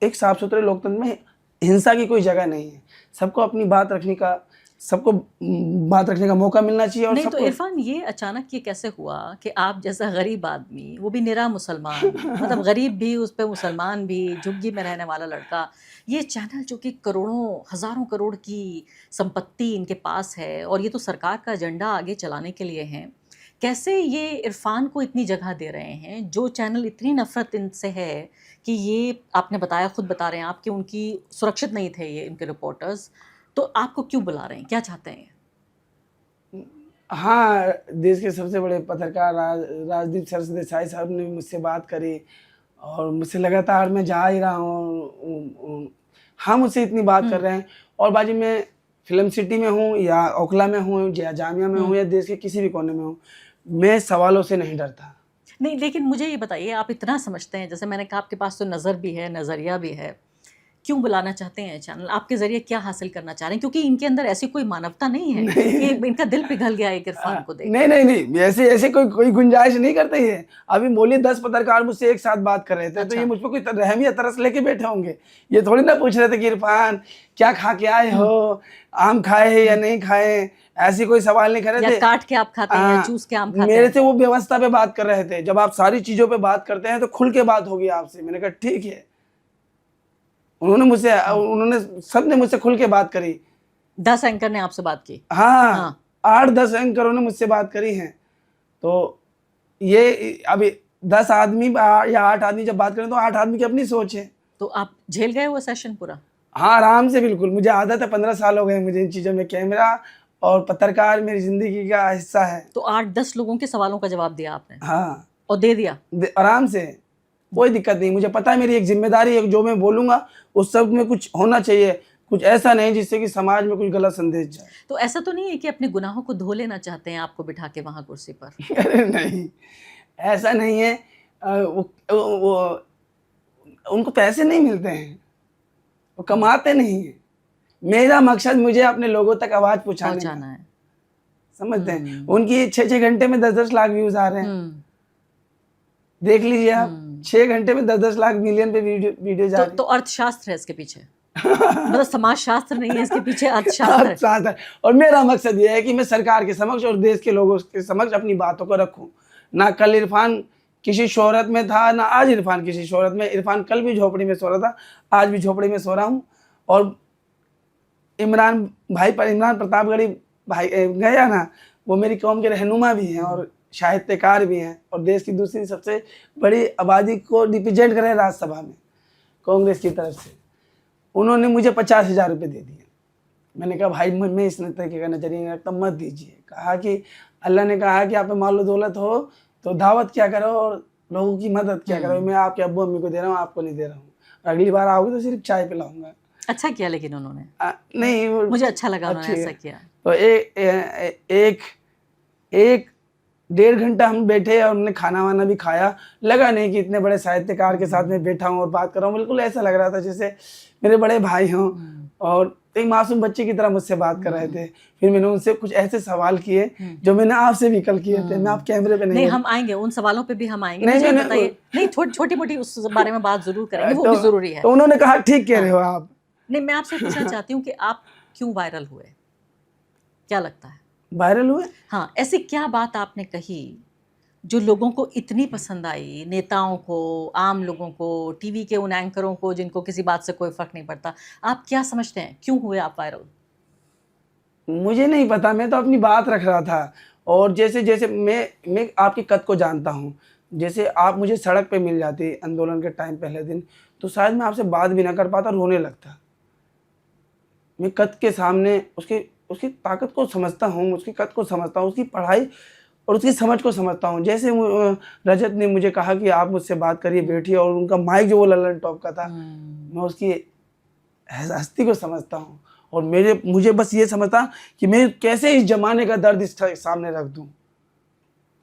एक साफ सुथरे लोकतंत्र में हिंसा की कोई जगह नहीं है। सबको अपनी बात रखने का मौका मिलना चाहिए। और नहीं तो इरफान, ये अचानक ये कैसे हुआ कि आप जैसा गरीब आदमी, वो भी निरा मुसलमान मतलब गरीब भी, उस पे मुसलमान भी, झुग्गी में रहने वाला लड़का, ये चैनल जो कि करोड़ों हज़ारों करोड़ की संपत्ति इनके पास है और ये तो सरकार का एजेंडा आगे चलाने के लिए हैं, कैसे ये इरफान को इतनी जगह दे रहे हैं? जो चैनल इतनी नफ़रत इनसे है कि ये आपने बताया, खुद बता रहे हैं आप कि उनकी सुरक्षित नहीं थे ये इनके रिपोर्टर्स, तो आपको क्यों बुला रहे हैं? क्या चाहते हैं? हाँ, देश के सबसे बड़े पत्रकार राजदीप सरदेसाई साहब ने मुझसे बात करी और मुझसे लगातार मैं जा ही रहा हूँ, हाँ मुझसे इतनी बात कर रहे हैं। और बाजी मैं फिल्म सिटी में हूँ या ओखला में हूँ या जामिया में हूँ या देश के किसी भी कोने में हूँ, मैं सवालों से नहीं डरता। नहीं, लेकिन मुझे ये बताइए, आप इतना समझते हैं, जैसे मैंने कहा आपके पास तो नज़र भी है, नज़रिया भी है, क्यों बुलाना चाहते हैं चैनल? आपके ज़रिए क्या हासिल करना चाह रहे हैं? क्योंकि इनके अंदर ऐसी कोई मानवता नहीं है कि इनका दिल पिघल गया एक इरफान को देख। नहीं, ऐसे कोई गुंजाइश नहीं करते ये। अभी बोलिए 10 पत्रकार मुझसे एक साथ बात कर रहे थे, तो ये मुझ पर कोई रहम या तरस लेके बैठे होंगे। ये थोड़ी ना पूछ रहे थे कि इरफान क्या खा के आए हो, आम खाए या नहीं खाए, ऐसी कोई सवाल नहीं कर रहे थे। काट के आप खाते हैं, चूस के आम खाते हैं। मेरे से वो व्यवस्था पे बात कर रहे थे। जब आप सारी चीजों पे बात करते हैं तो खुल के बात होगी आपसे। मैंने कहा ठीक है। उन्होंने सबने मुझसे खुल के बात करी। 10 एंकर ने आपसे बात की? हाँ। 8-10 एंकरों ने मुझसे बात करी है। तो ये अभी 10 आदमी या 8 आदमी जब बात करें तो 8 आदमी की अपनी सोच है। तो आप झेल गए वो सेशन पूरा? हाँ, आराम से, बिल्कुल। मुझे आदत है, 15 साल हो गए मुझे इन चीज़ों में। कैमरा और पत्रकार मेरी जिंदगी का हिस्सा है। तो 8-10 लोगों के सवालों का जवाब दिया आपने? हाँ, और दे दिया आराम से, कोई दिक्कत नहीं। मुझे पता है मेरी एक जिम्मेदारी है, जो मैं बोलूंगा उस सब में कुछ होना चाहिए, कुछ ऐसा नहीं जिससे कि समाज में कुछ गलत संदेश जाए। तो ऐसा तो नहीं है कि अपने गुनाहों को धो लेना चाहते हैं आपको बिठा के वहां कुर्सी पर? अरे नहीं, ऐसा नहीं है। वो उनको पैसे नहीं मिलते हैं, वो कमाते नहीं है। मेरा मकसद मुझे अपने लोगों तक आवाज पहुंचाना है, समझते हैं? उनकी 6-6 घंटे में 10-10 लाख व्यूज आ रहे हैं। देख लीजिए आप, 6 घंटे में 10-10 लाख मिलियन पे वीडियो जा रही है। तो अर्थशास्त्र है इसके पीछे? मतलब समाज शास्त्र नहीं है इसके पीछे, अर्थशास्त्र है। और मेरा मकसद ये है कि मैं सरकार के समक्ष और देश के लोगों के समक्ष अपनी बातों को रखूं। ना कल इरफान किसी शोहरत में था, ना आज इरफान किसी शोहरत में। इरफान कल भी झोपड़ी में सो रहा था, आज भी झोपड़ी में सो रहा हूँ। और इमरान प्रतापगढ़ी भाई गया ना, वो मेरी कौम के रहनुमा भी हैं और साहित्यकार भी हैं और देश की दूसरी सबसे बड़ी आबादी को रिप्रेजेंट कर रहे हैं राज्यसभा में कांग्रेस की तरफ से। उन्होंने मुझे 50,000 रुपये दे दिए। मैंने कहा भाई मैं इस तरीके का नजरिया रखता, मत दीजिए। कहा कि अल्लाह ने कहा कि आप पे मालो दौलत हो तो दावत क्या करो और लोगों की मदद क्या करो। मैं आपके अब्बू अम्मी को दे रहा हूँ, आपको नहीं दे रहा हूँ। अगली बार आओगे तो सिर्फ चाय पिलाऊंगा। अच्छा किया लेकिन उन्होंने। नहीं, मुझे अच्छा लगा उन्होंने ऐसा किया। तो एक 1.5 घंटा हम बैठे और हमने खाना वाना भी खाया। लगा नहीं कि इतने बड़े साहित्यकार के साथ मैं बैठा हूँ और बात कर रहा हूँ। बिल्कुल ऐसा लग रहा था जैसे मेरे बड़े भाई हों और एक मासूम बच्चे की तरह मुझसे बात कर रहे थे। फिर मैंने उनसे कुछ ऐसे सवाल किए जो मैंने आपसे भी कल किए थे। मैं आप कैमरे पे नहीं, हम आएंगे उन सवालों पे भी, हम आएंगे। नहीं, छोटी मोटी उस बारे में बात जरूर करेंगे, वो भी जरूरी है। तो उन्होंने कहा ठीक कह रहे हो आप। नहीं, मैं आपसे पूछना चाहती हूँ कि आप क्यों वायरल हुए? क्या लगता है वायरल हुए? हाँ, ऐसी क्या बात आपने कही जो लोगों को इतनी पसंद आई? नेताओं को, आम लोगों को, टीवी के उन एंकरों को जिनको किसी बात से कोई फर्क नहीं पड़ता। आप क्या समझते हैं क्यों हुए आप वायरल? मुझे नहीं पता, मैं तो अपनी बात रख रहा था। और जैसे जैसे मैं आपकी कद को जानता हूँ। जैसे आप मुझे सड़क पे मिल जाती आंदोलन के टाइम पहले दिन, तो शायद मैं आपसे बात भी ना कर पाता, रोने लगता। मैं कद के सामने उसकी ताकत को समझता हूँ, उसकी कद को समझता हूँ, उसकी पढ़ाई और उसकी समझ को समझता हूँ। जैसे रजत ने मुझे कहा कि आप मुझसे बात करिए, बैठिए, और उनका माइक जो वो लल्लन टॉप का था, मैं उसकी हस्ती को समझता हूँ। और मुझे बस ये समझता कि मैं कैसे इस जमाने का दर्द इस सामने रख दूँ।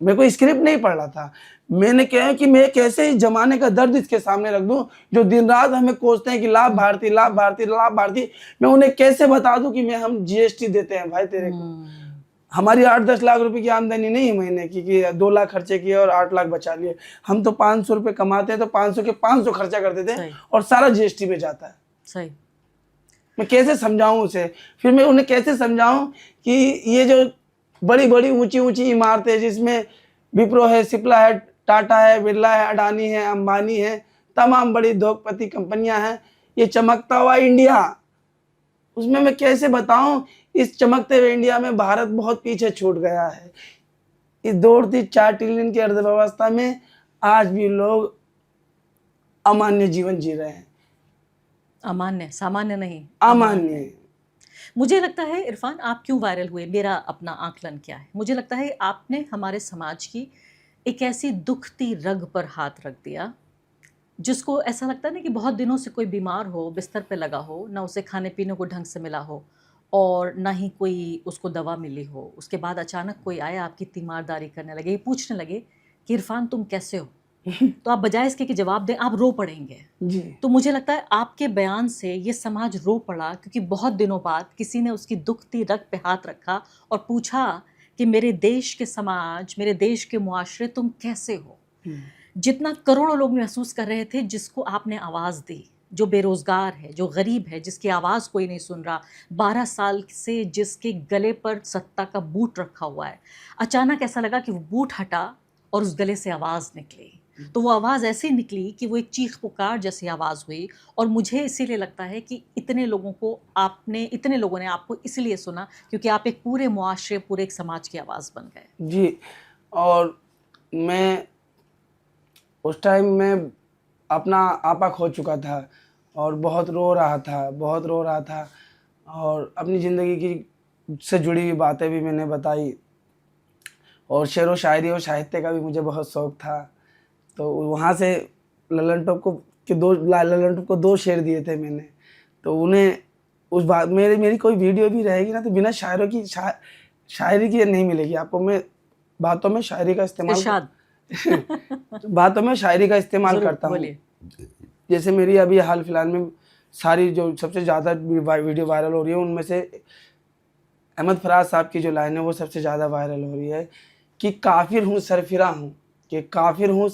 मैं कोई स्क्रिप्ट नहीं पढ़ रहा था। मैंने कहा कि मैं कैसे इस जमाने का दर्द इसके सामने रख दूं, जो दिन रात हमें कोसते हैं कि लाभ भारती मैं उन्हें कैसे बता दूं कि हम जीएसटी देते हैं भाई तेरे को। हमारी 8-10 लाख रुपए की आमदनी नहीं है महीने की कि 2 लाख खर्चे किए और 8 लाख बचा लिए। हम तो 500 रुपये कमाते हैं तो 500 के 500 खर्चा कर देते सही। हैं और सारा जीएसटी में जाता है। सही। मैं कैसे समझाऊं उसे, फिर मैं उन्हें कैसे समझाऊं कि ये जो बड़ी बड़ी ऊंची ऊंची इमारतें जिसमें विप्रो है, सिप्ला है, टाटा है, बिरला है, अडानी है, अंबानी है, तमाम बड़ी उद्योगपति कंपनियां हैं, ये चमकता हुआ इंडिया, उसमें मैं कैसे बताऊं इस चमकते हुए इंडिया में भारत बहुत पीछे छूट गया है। इस दौड़ती 4 ट्रिलियन की अर्थव्यवस्था में आज भी लोग अमान्य जीवन जी रहे हैं। अमान्य, सामान्य नहीं, अमान्य। मुझे लगता है इरफान, आप क्यों वायरल हुए, मेरा अपना आकलन क्या है, मुझे लगता है आपने हमारे समाज की एक ऐसी दुखती रग पर हाथ रख दिया जिसको ऐसा लगता है ना कि बहुत दिनों से कोई बीमार हो, बिस्तर पे लगा हो, ना उसे खाने पीने को ढंग से मिला हो और ना ही कोई उसको दवा मिली हो। उसके बाद अचानक कोई आया, आपकी तीमारदारी करने लगे, ये पूछने लगे कि इरफान तुम कैसे हो, तो आप बजाय इसके कि जवाब दें आप रो पड़ेंगे। जी। तो मुझे लगता है आपके बयान से ये समाज रो पड़ा, क्योंकि बहुत दिनों बाद किसी ने उसकी दुखती रग पे हाथ रखा और पूछा कि मेरे देश के समाज, मेरे देश के मुआशरे, तुम कैसे हो। जितना करोड़ों लोग महसूस कर रहे थे जिसको आपने आवाज़ दी, जो बेरोज़गार है, जो गरीब है, जिसकी आवाज़ कोई नहीं सुन रहा, 12 साल से जिसके गले पर सत्ता का बूट रखा हुआ है, अचानक ऐसा लगा कि वो बूट हटा और उस गले से आवाज़ निकली। तो वो आवाज़ ऐसी निकली कि वो एक चीख पुकार जैसी आवाज़ हुई। और मुझे इसीलिए लगता है कि इतने लोगों ने आपको इसलिए सुना क्योंकि आप एक पूरे मुआशरे, पूरे एक समाज की आवाज़ बन गए। जी। और मैं उस टाइम में अपना आपा खो चुका था और बहुत रो रहा था और अपनी ज़िंदगी की से जुड़ी हुई बातें भी मैंने बताई और शेर व शायरी और साहित्य का भी मुझे बहुत शौक़ था। तो वहाँ से ललन टॉप को 2 शेर दिए थे मैंने। तो उन्हें उस बात मेरी कोई वीडियो भी रहेगी ना तो बिना शायरों की शायरी की नहीं मिलेगी आपको। मैं बातों में शायरी का इस्तेमाल इरशाद। बातों में शायरी का इस्तेमाल करता हूँ। जैसे मेरी अभी हाल फिलहाल में सारी जो सबसे ज़्यादा वीडियो वायरल हो रही है उनमें से अहमद फराज साहब की जो लाइन है वो सबसे ज़्यादा वायरल हो रही है कि काफिर हूँ सरफिरा हूँ, कि काफिर हूँ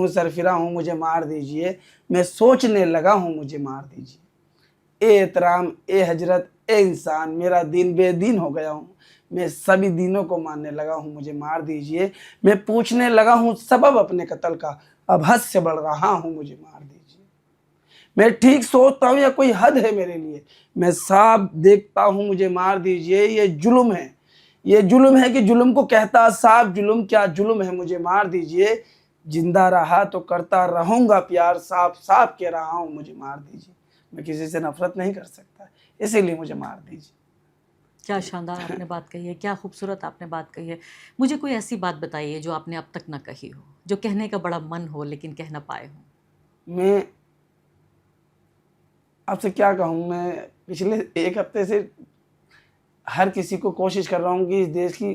सरफिरा हूँ मुझे मार दीजिए, मैं सोचने लगा हूँ मुझे मार दीजिए। ए एहतराम, ए हजरत, ए इंसान, मेरा दीन बेदीन हो गया हूँ, मैं सभी दीनों को मानने लगा हूँ मुझे मार दीजिए। मैं पूछने लगा हूँ सबब अपने कत्ल का, अब हद से बढ़ रहा हूँ मुझे मार दीजिए। मैं ठीक सोचता हूँ या कोई हद है मेरे लिए, मैं साफ देखता हूँ मुझे मार दीजिए। ये जुल्म है कि जुल्म को कहता साफ जुल्म, क्या जुल्म है मुझे मार दीजिए। जिंदा रहा तो करता रहूँगा प्यार, साफ साफ कह रहा हूँ मुझे मार दीजिए। मैं किसी से नफरत नहीं कर सकता, इसीलिए मुझे मार दीजिए। क्या शानदार आपने बात कही है, क्या खूबसूरत आपने बात कही है। मुझे कोई ऐसी बात बताइए जो आपने अब तक ना कही हो, जो कहने का बड़ा मन हो लेकिन कह ना पाए हो। मैं आपसे क्या कहूँ, मैं पिछले 1 हफ्ते से हर किसी को कोशिश कर रहा हूँ कि इस देश की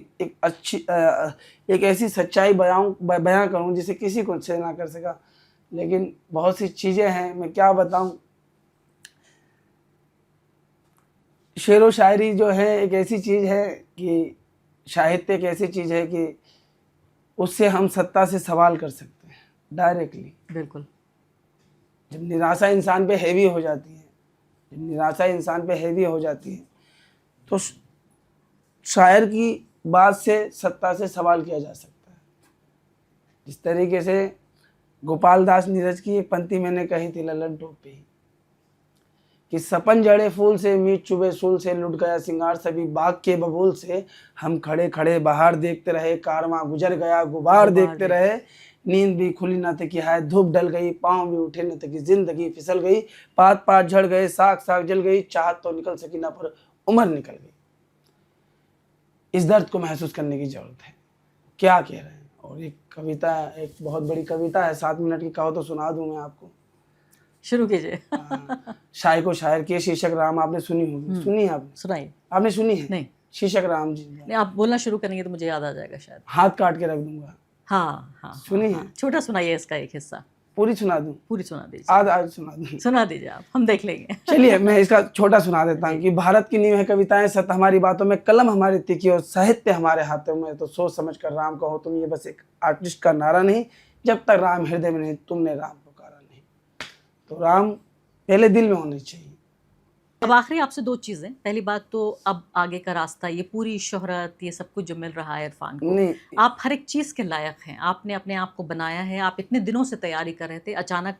एक ऐसी सच्चाई बयां करूँ जिसे किसी को से ना कर सका, लेकिन बहुत सी चीज़ें हैं, मैं क्या बताऊँ। शेर व शायरी जो है एक ऐसी चीज़ है कि साहित्य एक ऐसी चीज़ है कि उससे हम सत्ता से सवाल कर सकते हैं डायरेक्टली। बिल्कुल। जब निराशा इंसान पे हैवी हो जाती है तो शायर की बात से सत्ता से सवाल किया जा सकता है। जिस तरीके से गोपाल दास नीरज की एक पंक्ति मैंने कही थी ललन टॉप पे कि सपन जड़े फूल से, मीत चुबे सूल से, लुट गया सिंगार सभी बाग के बबूल से। हम खड़े खड़े बाहर देखते रहे, कारवां गुजर गया गुबार देखते रहे। नींद भी खुली न थी कि हाय धूप ढल गई, पाँव भी उठे न थे कि जिंदगी फिसल गई। पात पात झड़ गए, साग साग जल गई, चाहत तो निकल सकी ना पर उम्र निकल गई। इस दर्द को महसूस करने की जरूरत है, क्या कह रहे हैं। और एक कविता, एक बहुत बड़ी कविता है, 7 मिनट की कहो तो सुना दूं मैं आपको। शुरू कीजिए। शायर को शायर की शीर्षक राम, आपने सुनी होगी। सुनी है आपने? सुनाइए। आपने सुनी है? नहीं। शीर्षक राम जी। नहीं, आप बोलना शुरू करेंगे तो मुझे याद आ जाएगा शायद। हाथ काट के रख दूंगा। हाँ हाँ, सुनी हाँ, है? छोटा सुनाइए इसका एक हिस्सा। पूरी सुना दूं? पूरी सुना दीजिए। आध आध सुना दूं? सुना दीजिए आप, हम देख लेंगे। चलिए मैं इसका छोटा सुना देता हूँ कि भारत की नींव है कविताएं, सत्य हमारी बातों में, कलम हमारी तीखी और साहित्य हमारे हाथों में, तो सोच समझ कर राम कहो तुम, ये बस एक आर्टिस्ट का नारा नहीं, जब तक राम हृदय में नहीं तुमने राम पुकारा नहीं। तो राम पहले दिल में होनी चाहिए। अब आखिरी आपसे दो चीज़ें। पहली बात तो अब आगे का रास्ता, ये पूरी शोहरत, ये सब कुछ जो मिल रहा है इरफान को, नहीं, आप हर एक चीज़ के लायक हैं। आपने अपने आप को बनाया है, आप इतने दिनों से तैयारी कर रहे थे, अचानक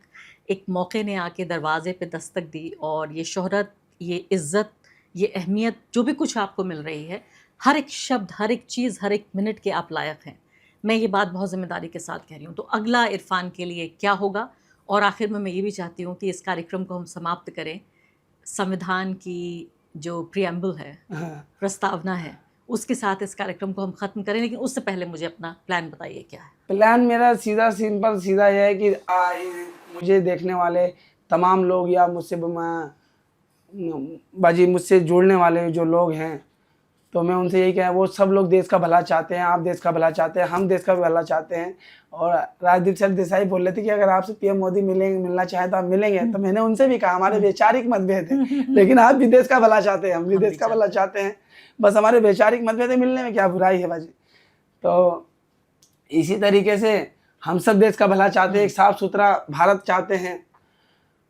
एक मौके ने आके दरवाजे पे दस्तक दी, और ये शोहरत, ये इज़्ज़त, ये अहमियत, जो भी कुछ आपको मिल रही है, हर एक शब्द, हर एक चीज़, हर एक मिनट के आप लायक हैं। मैं ये बात बहुत ज़िम्मेदारी के साथ कह रही हूँ। तो अगला इरफान के लिए क्या होगा? और आखिर में मैं ये भी चाहती हूँ कि इस कार्यक्रम को हम समाप्त करें संविधान की जो प्रियम्बल है, हाँ, प्रस्तावना है, उसके साथ इस कार्यक्रम को हम ख़त्म करें। लेकिन उससे पहले मुझे अपना प्लान बताइए क्या है? प्लान मेरा सीधा सिंपल सीधा यह है कि मुझे देखने वाले तमाम लोग या मुझसे जुड़ने वाले जो लोग हैं, तो मैं उनसे यही कह, वो सब लोग देश का भला चाहते हैं, आप देश का भला चाहते हैं, हम देश का भला चाहते हैं। और राजदीप सरदेसाई बोल रहे थे कि अगर आपसे पीएम मोदी मिलना चाहे तो आप मिलेंगे। तो मैंने उनसे भी कहा, हमारे वैचारिक मतभेद हैं, लेकिन आप भी देश का भला चाहते हैं, हम भी देश का भला चाहते हैं, बस हमारे वैचारिक मतभेद है, मिलने में क्या बुराई है बाजी। तो इसी तरीके से हम सब देश का भला चाहते हैं, एक साफ सुथरा भारत चाहते हैं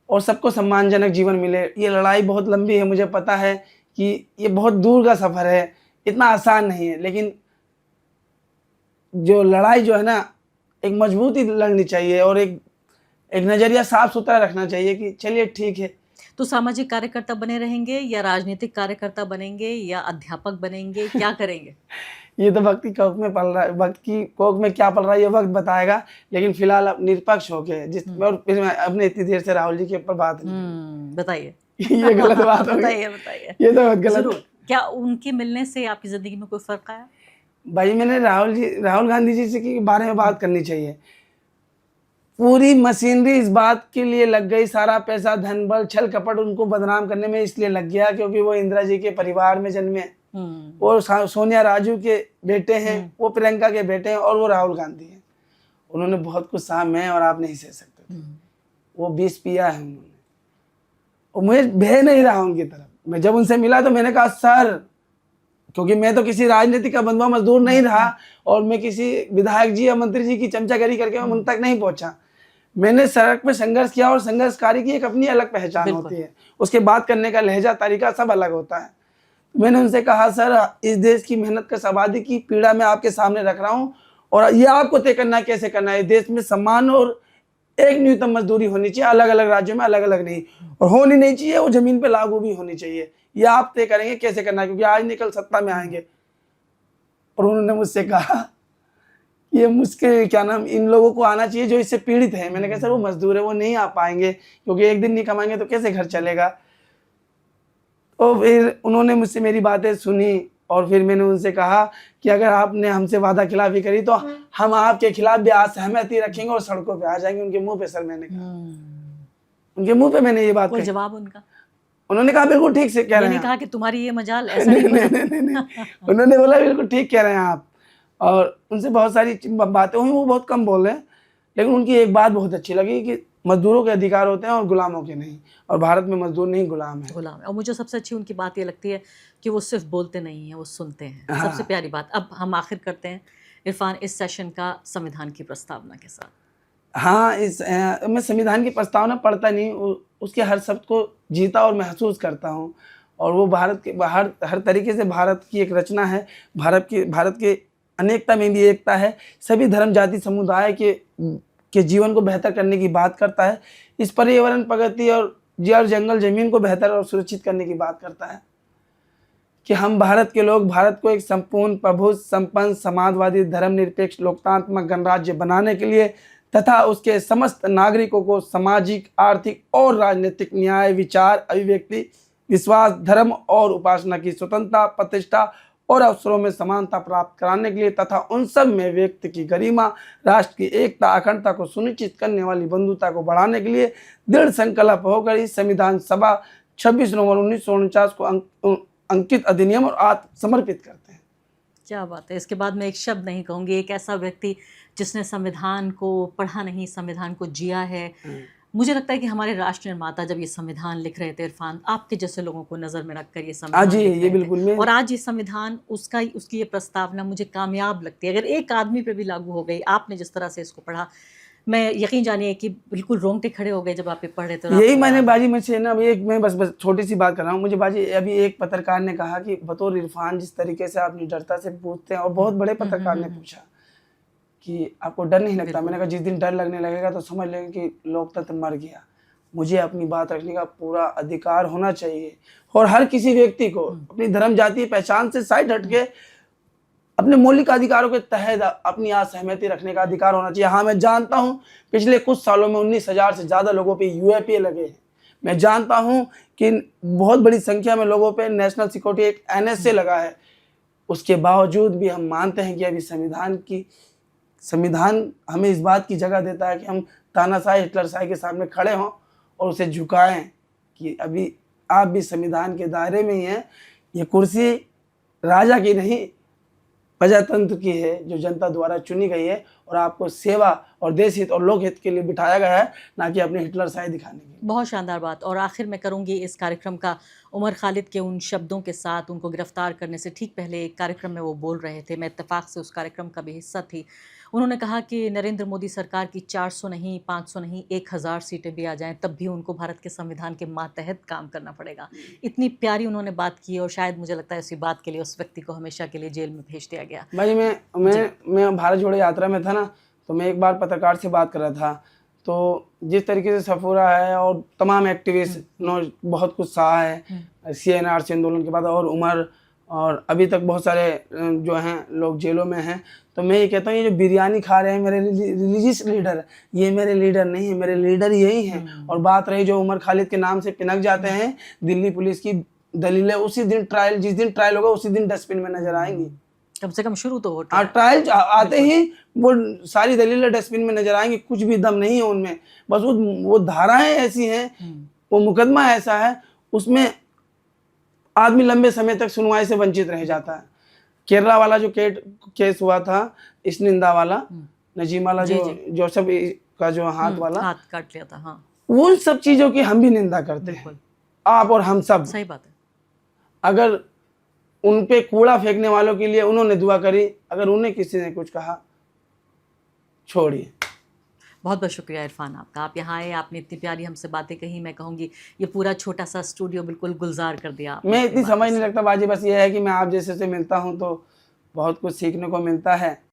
और सबको सम्मानजनक जीवन मिले। ये लड़ाई बहुत लंबी है, मुझे पता है कि ये बहुत दूर का सफ़र है, इतना आसान नहीं है, लेकिन जो लड़ाई जो है ना, एक मजबूती लड़नी चाहिए और एक नज़रिया साफ सुथरा रखना चाहिए कि चलिए ठीक है। तो सामाजिक कार्यकर्ता बने रहेंगे या राजनीतिक कार्यकर्ता बनेंगे या अध्यापक बनेंगे, क्या करेंगे? ये तो वक्त की कोख में पल रहा है, वक्त की कोख में क्या पल रहा है ये वक्त बताएगा, लेकिन फिलहाल अब निष्पक्ष होके और फिर मैं अपने इतनी देर से राहुल जी के ऊपर बात नहीं बताइए। ये गलत बात होगी। बताइए। ये तो बहुत गलत। ज़रूर। क्या उनके मिलने से आपकी ज़िंदगी में कोई फ़र्क आया? भाई मैंने राहुल गांधी जी से के बारे में बात करनी चाहिए। पूरी मशीनरी इस बात के लिए लग गई, सारा पैसा, धन, बल, छल कपट उनको बदनाम करने में इसलिए लग गया क्योंकि वो इंदिरा जी के परिवार में जन्मे, वो सोनिया राजू के बेटे हैं, वो प्रियंका के बेटे हैं और वो राहुल गांधी हैं। उन्होंने बहुत कुछ सहा, मैं और आप नहीं सह सकते थे। वो 20 पिया है उन्होंने, और मुझे भय नहीं रहा उनकी तरफ। मैं जब उनसे मिला तो मैंने कहा सर, क्योंकि मैं तो किसी राजनीति का बंधुआ मजदूर नहीं रहा और मैं किसी विधायक जी या मंत्री जी की चमचागिरी करके मैं उन तक नहीं पहुंचा। मैंने सड़क पे संघर्ष किया और संघर्षकारी की एक अपनी अलग पहचान होती है, उसके बात करने का लहजा, तरीका सब अलग होता है। मैंने उनसे कहा सर, इस देश की मेहनत का आबादी की पीड़ा मैं आपके सामने रख रहा हूँ और ये आपको तय करना है कैसे करना है। देश में सम्मान और एक न्यूनतम मजदूरी होनी चाहिए, अलग अलग राज्यों में अलग अलग नहीं, और होनी नहीं चाहिए, वो जमीन पे लागू भी होनी चाहिए। ये आप तय करेंगे कैसे करना है, क्योंकि आज नहीं कल सत्ता में आएंगे। और उन्होंने मुझसे कहा ये मुश्किल क्या नाम, इन लोगों को आना चाहिए जो इससे पीड़ित है। मैंने कहा सर वो मजदूर है, वो नहीं आ पाएंगे, क्योंकि एक दिन नहीं कमाएंगे तो कैसे घर चलेगा। तो फिर उन्होंने मुझसे मेरी बातें सुनी और फिर मैंने उनसे कहा कि अगर आपने हमसे वादा खिलाफी करी तो हम आपके खिलाफ भी असहमति रखेंगे और सड़कों पे आ जाएंगे। उनके मुंह पे सर मैंने कहा, उनके मुंह पे मैंने ये बात कही। जवाब उनका? उन्होंने कहा बिल्कुल ठीक से कह रहे हैं। कहा कि तुम्हारी ये मजाल ऐसा नहीं। उन्होंने बोला बिल्कुल ठीक कह रहे हैं आप। और उनसे बहुत सारी बातें हुई, वो बहुत कम बोल रहे हैं, लेकिन उनकी एक बात बहुत अच्छी लगी कि मजदूरों के अधिकार होते हैं और गुलामों के नहीं, और भारत में मजदूर नहीं गुलाम है। और मुझे सबसे अच्छी उनकी बात ये लगती है कि वो सिर्फ बोलते नहीं हैं, वो सुनते हैं। सबसे प्यारी बात। अब हम आखिर करते हैं इरफान इस सेशन का संविधान की प्रस्तावना के साथ। हाँ, मैं संविधान की प्रस्तावना पढ़ता नहीं, उसके हर शब्द को जीता और महसूस करता हूँ, और वो भारत के हर तरीके से भारत की एक रचना है। भारत के अनेकता में भी एकता है। सभी धर्म जाति समुदाय के जीवन को बेहतर करने की बात करता है। इस पर्यावरण प्रगति और जंगल जमीन को बेहतर और सुरक्षित करने की बात करता है कि हम भारत के लोग भारत को एक संपूर्ण प्रभुत्व संपन्न समाजवादी धर्मनिरपेक्ष लोकतांत्रिक गणराज्य बनाने के लिए तथा उसके समस्त नागरिकों को सामाजिक, आर्थिक और राजनीतिक न्याय, विचार, अभिव्यक्ति, विश्वास, धर्म और उपासना की स्वतंत्रता, प्रतिष्ठा और अवसरों में समानता प्राप्त कराने के लिए तथा उन सब में व्यक्ति की गरिमा, राष्ट्र की एकता, अखंडता को सुनिश्चित करने वाली बंधुता को बढ़ाने के लिए दृढ़ संकल्प होकर इस संविधान सभा 26 नवंबर 1949 को अंकित अधिनियम और आत्म समर्पित करते हैं। क्या बात है। इसके बाद मैं एक शब्द नहीं कहूँगी। एक ऐसा व्यक्ति जिसने संविधान को पढ़ा नहीं, संविधान को जिया है। मुझे लगता है कि हमारे राष्ट्र निर्माता जब ये संविधान लिख रहे थे इरफान, आपके जैसे लोगों को नज़र में रखकर ये हाँ संविधान जी, लिख ये रहे बिल्कुल थे। मैं और आज ये संविधान उसकी ये प्रस्तावना मुझे कामयाब लगती है। अगर एक आदमी पे भी लागू हो गई, आपने जिस तरह से इसको पढ़ा, मैं यकीन जानिए कि बिल्कुल रोंगटे खड़े हो गए जब आप ये पढ़ रहे थे। और यही आपको मैंने याद बाजी मुझसे ना अभी एक मैं बस छोटी सी बात कर रहा हूँ। मुझे बाजी अभी एक पत्रकार ने कहा कि बतौर इरफान जिस तरीके से आप निडरता से पूछते हैं, और बहुत बड़े पत्रकार ने पूछा कि आपको डर नहीं लगता। मैंने कहा जिस दिन डर लगने लगेगा तो समझ लेंगे कि लोकतंत्र मर गया। मुझे अपनी बात रखने का पूरा अधिकार होना चाहिए, और हर किसी व्यक्ति को अपनी धर्म जाति पहचान से साइड हटके अपने मौलिक अधिकारों के तहत अपनी असहमति रखने का अधिकार होना चाहिए। हाँ, मैं जानता हूँ पिछले कुछ सालों में 19,000 से ज़्यादा लोगों पे यूएपीए लगे हैं। मैं जानता हूँ कि बहुत बड़ी संख्या में लोगों पे नेशनल सिक्योरिटी एक्ट एनएसए लगा है। उसके बावजूद भी हम मानते हैं कि अभी संविधान हमें इस बात की जगह देता है कि हम तानाशाही हिटलरशाही के सामने खड़े हों और उसे झुकाएं कि अभी आप भी संविधान के दायरे में ही हैं। ये कुर्सी राजा की नहीं, प्रजातंत्र की है, जो जनता द्वारा चुनी गई है, और आपको सेवा और देश हित और लोक हित के लिए बिठाया गया है, ना कि अपने हिटलरशाही दिखाने के लिए। बहुत शानदार बात। और आखिर में करूंगी इस कार्यक्रम का उमर खालिद के उन शब्दों के साथ, उनको गिरफ्तार करने से ठीक पहले एक कार्यक्रम में वो बोल रहे थे, मैं इत्तेफाक से उस कार्यक्रम का भी हिस्सा थी। उन्होंने कहा कि नरेंद्र मोदी सरकार की 400 नहीं, 500 नहीं, 1000 सीटें भी आ जाएं, तब भी उनको भारत के संविधान के मातहत काम करना पड़ेगा। इतनी प्यारी उन्होंने बात की, और शायद मुझे लगता है इसी बात के लिए उस व्यक्ति को हमेशा के लिए जेल में भेज दिया गया। भाई मैं भारत जोड़ो यात्रा में था ना, तो मैं एक बार पत्रकार से बात कर रहा था, तो जिस तरीके से सफूरा है और तमाम एक्टिविस्ट ने बहुत कुछ सहा है सीएनआरसी आंदोलन के बाद, और उमर और अभी तक बहुत सारे जो हैं लोग जेलों में हैं। तो मैं ये कहता हूँ, ये जो बिरयानी खा रहे हैं मेरे रिलीजियस लीडर, ये मेरे लीडर नहीं है, मेरे लीडर यही हैं। और बात रही जो उमर खालिद के नाम से पिनक जाते हैं, दिल्ली पुलिस की दलीलें उसी दिन ट्रायल, जिस दिन ट्रायल होगा उसी दिन डस्टबिन में नजर आएंगी। कम से कम शुरू तो हो। ट्रायल आते ही वो सारी दलीलें डस्टबिन में नजर आएंगी, कुछ भी दम नहीं है उनमें। बस वो धाराएं ऐसी हैं, वो मुकदमा ऐसा है, उसमें आदमी लंबे समय तक सुनवाई से वंचित रह जाता है। केरला वाला जो केस हुआ था, इस निंदा वाला, नजीम वाला, जो सब का जो हाथ वाला, हाथ काट लिया था, हाँ, उन सब चीजों की हम भी निंदा करते हैं, आप और हम सब। सही बात है। अगर उन पे कूड़ा फेंकने वालों के लिए उन्होंने दुआ करी, अगर उन्हें किसी ने कुछ कहा, छोड़िए। बहुत बहुत शुक्रिया इरफान आपका, आप यहाँ आए, आपने इतनी प्यारी हमसे बातें कही। मैं कहूँगी ये पूरा छोटा सा स्टूडियो बिल्कुल गुलजार कर दिया आपने। मैं इतनी समझ नहीं लगता बाजी, बस ये है कि मैं आप जैसे से मिलता हूँ तो बहुत कुछ सीखने को मिलता है।